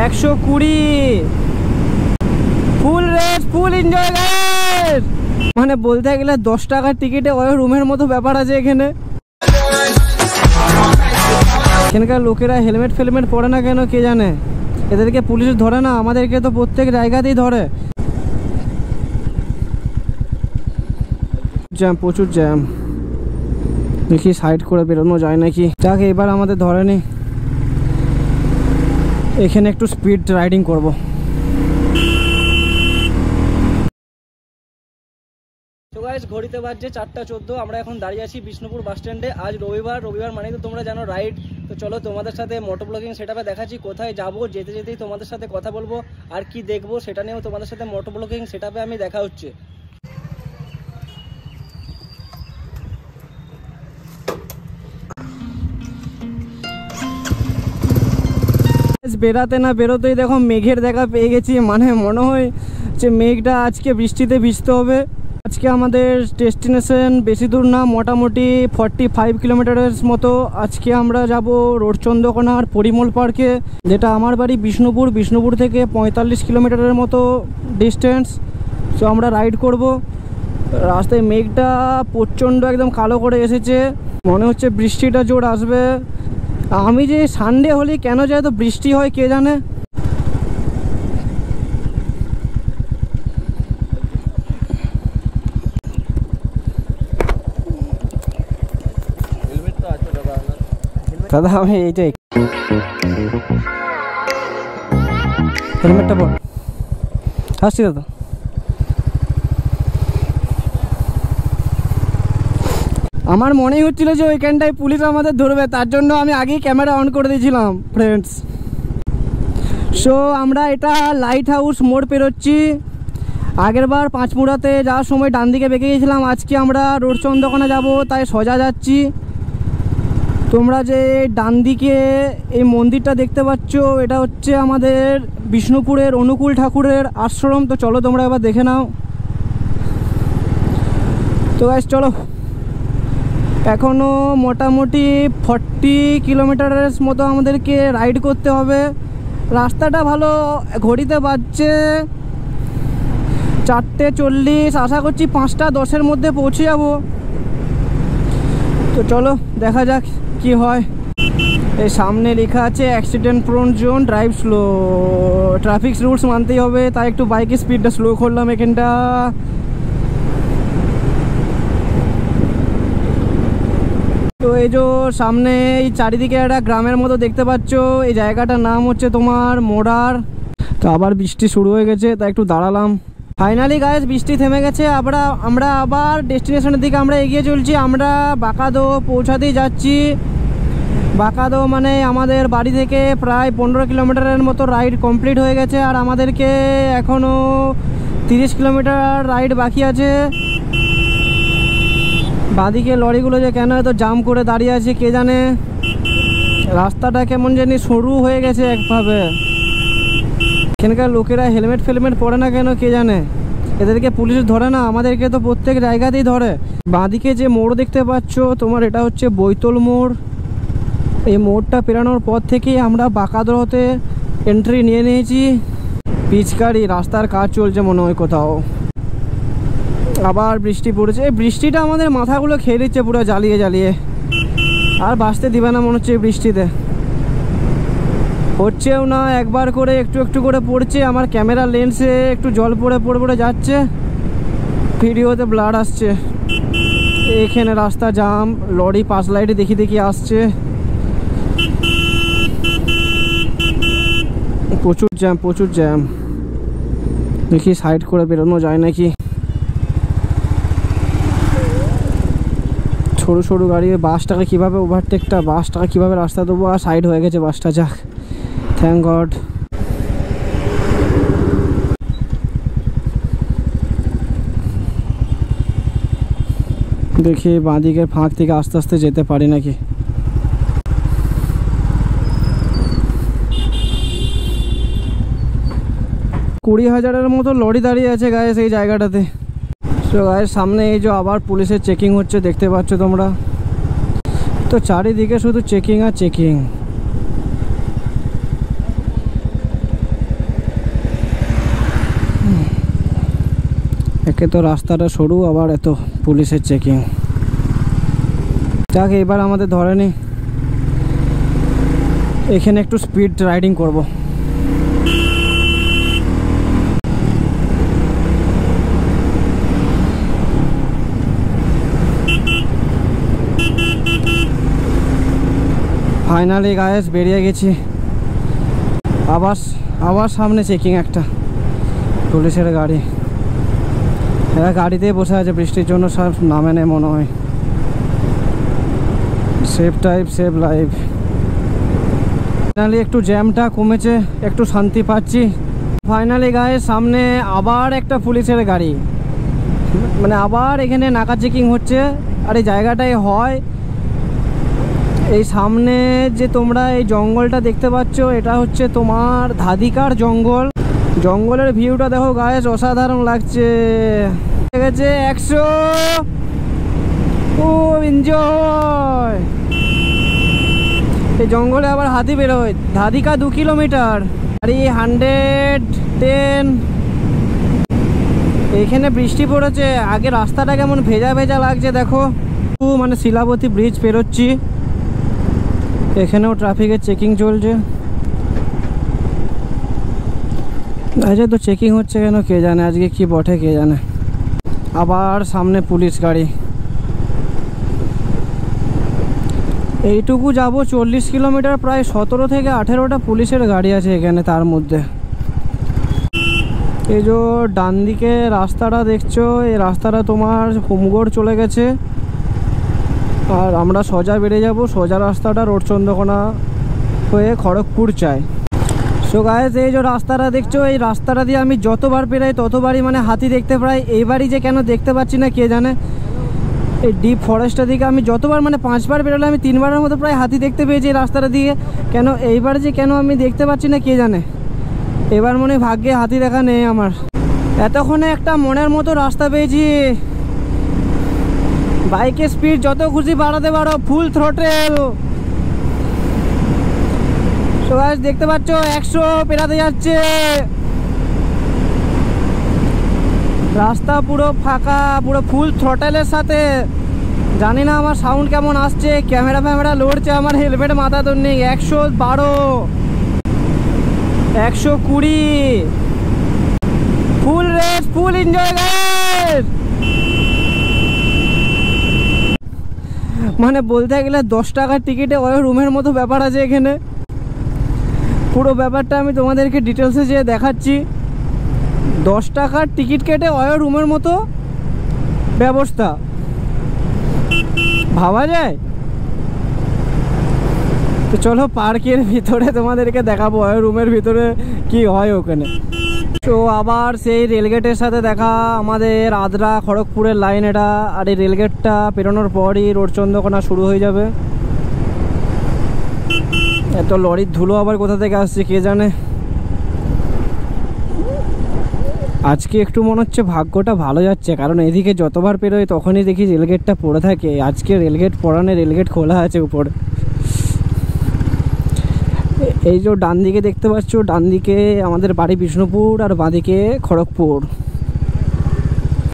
120 ফুল rate full enjoy guys. মানে বলতে গেলে 10 টাকার টিকিটে ওই রুমের মতো ব্যাপার আছে এখানে। এখানকার লোকেরা হেলমেট ফেলমেট পরে না কেন কে জানে, এদেরকে পুলিশ ধরে না, আমাদেরকে তো প্রত্যেক জায়গাতেই ধরে। জ্যাম, প্রচুর জ্যাম। দেখি সাইড করে বেরোনো যায় নাকি। যাক এবার আমাদের ধরেনি, এখানে একটু স্পিড রাইডিং করব। তো গাইস ঘড়িতে বাজছে 4টা 14। আমরা এখন দাঁড়িয়ে আছি বিষ্ণুপুর বাস স্ট্যান্ডে। আজ রবিবার মানে তো তোমরা জানো রাইড। তো চলো তোমাদের সাথে মোটো ব্লগিং সেটআপে দেখাচ্ছি কোথায় যাবো, যেতে যেতেই তোমাদের সাথে কথা বলবো আর কি দেখবো সেটা নিয়েও তোমাদের সাথে মোটো ব্লগিং সেটআপে আমি দেখা হচ্ছে। বেরাতে না বেরোতেই দেখো মেঘের দেখা পেয়ে গেছি। মানে মনে হয় যে মেঘটা আজকে বৃষ্টিতে ভিজতে হবে। আজকে আমাদের ডেস্টিনেশন বেশি দূর না, মোটামুটি 45 কিলোমিটারের মতো। আজকে আমরা যাব রোড চন্দ্রকোনার পরিমল পার্কে, যেটা আমার বাড়ি বিষ্ণুপুর থেকে 45 কিলোমিটারের মতো ডিস্টেন্স। তো আমরা রাইড করব। রাস্তায় মেঘটা প্রচণ্ড একদম কালো করে এসেছে, মনে হচ্ছে বৃষ্টিটা জোর আসবে। আমি যে সানডে হলে কেন যায় তো বৃষ্টি হয় কে জানে। দাদা আমি এইটাই হেলমেটটা পর আসছি দাদা। আমার মনেই হচ্ছিল যে ওইখানটায় পুলিশ আমাদের ধরবে, তার জন্য আমি আগেই ক্যামেরা অন করে দিয়েছিলাম ফ্রেন্ডস। সো আমরা এটা লাইট হাউস মোড় পেরোচ্ছি। আগের বার পাঁচমুড়াতে যাওয়ার সময় ডান দিকে বেঁকে গেছিলাম, আজকে আমরা রোড চন্দ্রকোনা যাব তাই সোজা যাচ্ছি। তোমরা যে ডান দিকে এই মন্দিরটা দেখতে পাচ্ছ, এটা হচ্ছে আমাদের বিষ্ণুপুরের অনুকূল ঠাকুরের আশ্রম। তো চলো তোমরা এবার দেখে নাও। তো গাইস চলো, এখনও মোটামুটি 40 কিলোমিটারের মতো আমাদেরকে রাইড করতে হবে। রাস্তাটা ভালো, ঘড়িতে বাজছে 4:40। আশা করছি 5:10 মধ্যে পৌঁছে যাব। তো চলো দেখা যাক কি হয়। এই সামনে লেখা আছে accident prone zone, drive slow, traffic rules মানতেই হবে, তাই একটু বাইকের স্পিডটা স্লো করলাম এখানটা। তো এই যে সামনে এই চারিদিকে একটা গ্রামের মতো দেখতে পাচ্ছ, এই জায়গাটার নাম হচ্ছে তোমার মোড়ার। তো আবার বৃষ্টি শুরু হয়ে গেছে, তাই একটু দাঁড়ালাম। ফাইনালি গাইস বৃষ্টি থেমে গেছে। আমরা আবার ডেস্টিনেশনের দিকে আমরা এগিয়ে চলছি। আমরা বাঁকাদো পৌঁছাতেই যাচ্ছি। বাঁকাদো মানে আমাদের বাড়ি থেকে প্রায় 15 কিলোমিটারের মতো রাইড কমপ্লিট হয়ে গেছে, আর আমাদেরকে এখনও 30 কিলোমিটার রাইড বাকি আছে। বাঁদিকে লরিগুলো যে কেন এত জাম করে দাঁড়িয়ে আছে কে জানে। রাস্তাটা কেমন জানি সরু হয়ে গেছে একভাবে। এখানকার লোকেরা হেলমেট ফেলমেট পরে না কেন কে জানে, এদেরকে পুলিশ ধরে না, আমাদেরকে তো প্রত্যেক জায়গাতেই ধরে। বাঁদিকে যে মোড় দেখতে পাচ্ছ তোমার, এটা হচ্ছে বৈতল মোড়। এই মোড়টা পেরানোর পর থেকেই আমরা বাঁকাদোতে এন্ট্রি নিয়ে নিয়েছি। পিচকারি রাস্তার কাজ চলছে মনে হয় কোথাও। আবার বৃষ্টি পড়েছে। এই বৃষ্টিটা আমাদের মাথাগুলো খেয়ে দিচ্ছে পুরো জ্বালিয়ে জ্বালিয়ে, আর বাঁচতে দিবে না মনে হচ্ছে বৃষ্টিতে। হচ্ছেও না, একবার করে একটু একটু করে পড়ছে। আমার ক্যামেরা লেন্সে একটু জল পড়ে যাচ্ছে, ভিডিওতে ব্লাড আসছে। এখানে রাস্তা জাম, লরি পাশ লাইটে দেখি আসছে। প্রচুর জ্যাম। দেখি সাইড করে বেরোনো যায় নাকি। সরু গাড়ি, বাসটাকে কীভাবে ওভারটেকটা, বাসটাকে কীভাবে রাস্তা দেবো। আর সাইড হয়ে গেছে বাসটা, যাক থ্যাংক গড। দেখি বাঁদিকের ফাঁক থেকে আস্তে আস্তে যেতে পারি নাকি। 20,000-এর মতো লরি দাঁড়িয়ে আছে গাইস এই জায়গাটাতে। তো গাইস সামনে এই যে আবার পুলিশের চেকিং হচ্ছে দেখতে পাচ্ছ তোমরা। তো চারিদিকে শুধু চেকিং আর চেকিং। একে তো রাস্তাটা সরু, আবার এত পুলিশের চেকিং। যাক এবার আমাদের ধরেনি, এখানে একটু স্পিড রাইডিং করব। ফাইনালি গায়েস বেরিয়ে গেছি। আবার সামনে চেকিং একটা পুলিশের গাড়ি। এরা গাড়িতেই বসে আছে, বৃষ্টির জন্য সব নামে নেই মনে হয়। Safe type save life. Finally একটু জ্যামটা কমেছে, একটু শান্তি পাচ্ছি। ফাইনালি গায়েস সামনে আবার একটা পুলিশের গাড়ি, মানে আবার এখানে নাকা চেকিং হচ্ছে। আর এই জায়গাটাই হয় এই সামনে যে তোমরা এই জঙ্গলটা দেখতে পাচ্ছ, এটা হচ্ছে তোমার ধাদিকার জঙ্গল। জঙ্গলের ভিউটা দেখো গায়েস, অসাধারণ লাগছে। ঠিক আছে 100, ও এনজয়। এই জঙ্গলে আবার হাতি বেরোয়। ধাদিকা 2 কিলোমিটার, আর এই 110। এইখানে বৃষ্টি পড়েছে, আগে রাস্তাটা কেমন ভেজা ভেজা লাগছে দেখো। মানে শিলাবতী ব্রিজ পেরোচ্ছি, এখানেও ট্রাফিকের চেকিং চলছে। আচ্ছা তো চেকিং হচ্ছে কেন কে জানে, আজকে কি বটে কে জানে। আবার সামনে পুলিশ গাড়ি। এইটুকু যাব 40 কিলোমিটার, প্রায় 17 থেকে 18টা পুলিশের গাড়ি আছে এখানে। তার মধ্যে এই যে ডান দিকে রাস্তাটা দেখছো, এই রাস্তাটা তোমার হোমগড় চলে গেছে। আর আমরা সোজা বেরিয়ে যাব, সোজা রাস্তাটা রোড চন্দ্রকোনা হয়ে খড়গপুর চাই। সো গাইস এই যে রাস্তাটা দেখছো, এই রাস্তাটা দিয়ে আমি যতবার বেরাই ততবারই মানে হাতি দেখতে পাই। এইবারই যে কেন দেখতে পাচ্ছি না কে জানে। এই ডিপ ফরেস্টের দিকে আমি যতবার মানে 5 বার বেরোলে আমি 3 বারের মতো প্রায় হাতি দেখতে পেয়েছি এই রাস্তাটা দিয়ে। কেন এইবার যে কেন আমি দেখতে পাচ্ছি না কে জানে। এবার মনে ভাগ্যে হাতি দেখা নেই আমার। এতক্ষণে একটা মনের মতো রাস্তা পেয়েছি। বাইকের স্পিড যত খুশি বাড়াতে পারো, ফুল থ্রোটেল। সো গাইস দেখতে পাচ্ছ 100 পেরাতে যাচ্ছে। রাস্তা পুরো ফাঁকা, পুরো ফুল থ্রোটেলের সাথে। জানি না আমার সাউন্ড কেমন আসছে, ক্যামেরা লড়ছে, আমার হেলমেট মাথা তো নেই। 112, 120, ফুল রেস, ফুল এনজয় গাইস। মানে বলতে গেলে 10 টাকার টিকিটে ওই রুমের মতো ব্যাপার আছে এখানে। পুরো ব্যাপারটা আমি তোমাদেরকে ডিটেলসে যেয়ে দেখাচ্ছি। 10 টাকার টিকিট কেটে ওই রুমের মতো ব্যবস্থা, ভাবা যায়? তো চলো পার্কের ভিতরে তোমাদেরকে দেখাবো ওই রুমের ভিতরে কি হয় ওখানে। তো আবার সেই রেলগেটের সাথে দেখা, আমাদের আদ্রা খড়গপুরের লাইন এটা। আর এই রেলগেটটা পেরোনোর পরই রোড চন্দ্রকোনা শুরু হয়ে যাবে। এত লরির ধুলো আবার কোথা থেকে আসছে কে জানে। আজকে একটু মনে হচ্ছে ভাগ্যটা ভালো যাচ্ছে, কারণ এদিকে যতবার পেরোই তখনই দেখি রেলগেটটা পড়ে থাকে। আজকে রেলগেট পড়ানে, রেলগেট খোলা আছে উপরে। এই যে ডান দিকে দেখতে পাচ্ছ, ডান দিকে আমাদের বাড়ি বিষ্ণুপুর, আর বাঁদিকে খড়গপুর।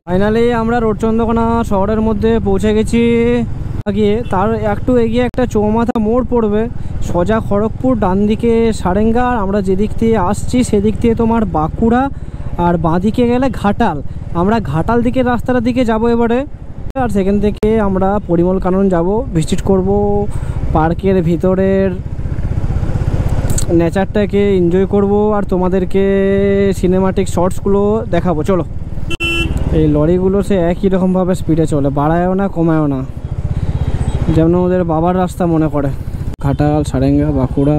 ফাইনালি আমরা রোড চন্দ্রকোনা শহরের মধ্যে পৌঁছে গেছি। গিয়ে তার একটু এগিয়ে একটা চৌমাথা মোড় পড়বে, সোজা খড়গপুর, ডান দিকে সারেঙ্গা। আর আমরা যেদিক দিয়ে আসছি সেদিক দিয়ে তোমার বাঁকুড়া, আর বাঁদিকে গেলে ঘাটাল। আমরা ঘাটাল দিকের রাস্তাটার দিকে যাব এবারে। আর সেখান থেকে আমরা পরিমল কানন যাব, ভিজিট করব, পার্কের ভিতরের নেচারটাকে এনজয় করব, আর তোমাদেরকে সিনেমাটিক শর্টসগুলো দেখাবো। চলো। এই লরিগুলো সে একই রকমভাবে স্পিডে চলে, বাড়ায়ও না কমায়ও না, যেমন ওদের বাবার রাস্তা মনে করে। ঘাটাল, সারেঙ্গা, বাঁকুড়া।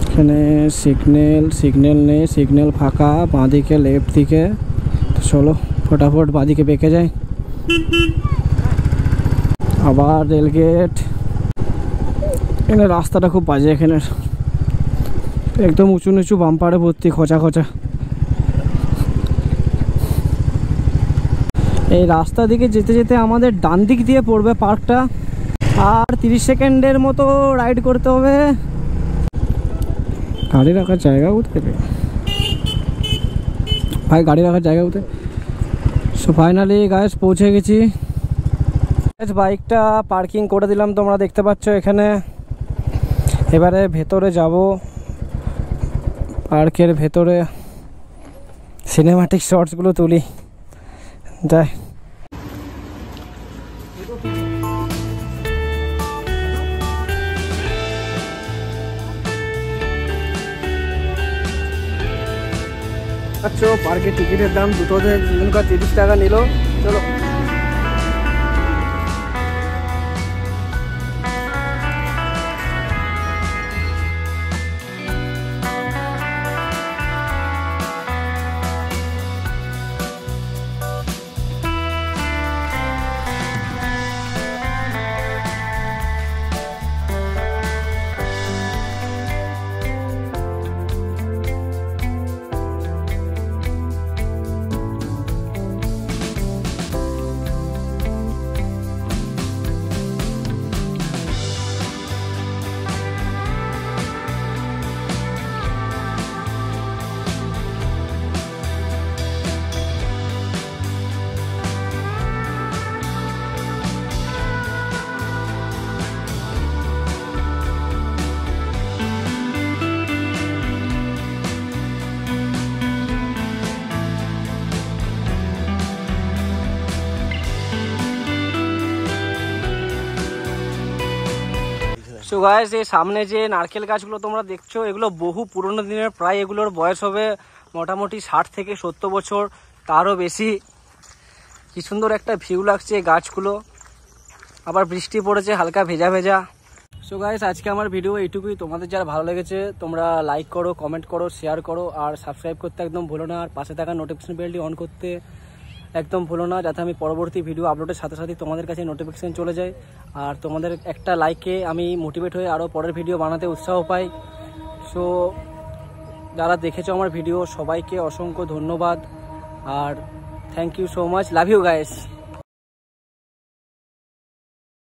এখানে সিগন্যাল নেই, সিগন্যাল ফাঁকা। বাঁদিকে লেফট দিকে। চলো ফটাফট বাঁদিকে বেঁকে যায়। আবার রেলগেট। এখানে রাস্তাটা খুব বাজে, এখানে একদম উঁচু নিচু, বাম্পারে ভর্তি, খোঁচা খোঁচা। এই রাস্তা দিকে যেতে যেতে আমাদের ডান দিক দিয়ে পড়বে পার্কটা। আর 30 সেকেন্ডের মতো রাইড করতে হবে। গাড়ি রাখার জায়গা কোথায় ভাই, গাড়ি রাখার জায়গা কোথায়? সো ফাইনালি গাইস পৌঁছে গেছি। বাইকটা পার্কিং করে দিলাম, তোমরা দেখতে পাচ্ছ এখানে। এবারে ভেতরে যাব, পার্কের ভেতরে সিনেমাটিক শটসগুলো তুলি। যাই। আচ্ছা, পার্কের টিকিটের দাম দুটোতে 30 টাকা নিল। চলো সো গাইস, এই সামনে যে নারকেল গাছগুলো তোমরা দেখছো, এগুলো বহু পুরনো দিনের, প্রায় এগুলোর বয়স হবে মোটামুটি 60 থেকে 70 বছর, তারও বেশি। কি সুন্দর একটা ভিউ লাগছে গাছগুলো, আবার বৃষ্টি পড়েছে হালকা ভেজা ভেজা। সো গাইস, আজকে আমার ভিডিও এইটুকুই। তোমাদের যারা ভালো লেগেছে তোমরা লাইক করো, কমেন্ট করো, শেয়ার করো, আর সাবস্ক্রাইব করতে একদম ভুলো না। আর পাশে থাকা নোটিফিকেশন বেলটি অন করতে একদম ভুলো না, যাতে আমি পরবর্তী ভিডিও আপলোডের সাথে সাথে তোমাদের কাছে নোটিফিকেশান চলে যায়। আর তোমাদের একটা লাইকে আমি মোটিভেট হয়ে আরও পরের ভিডিও বানাতে উৎসাহ পাই। সো যারা দেখেছো আমার ভিডিও সবাইকে অসংখ্য ধন্যবাদ, আর thank you so much, love you guys.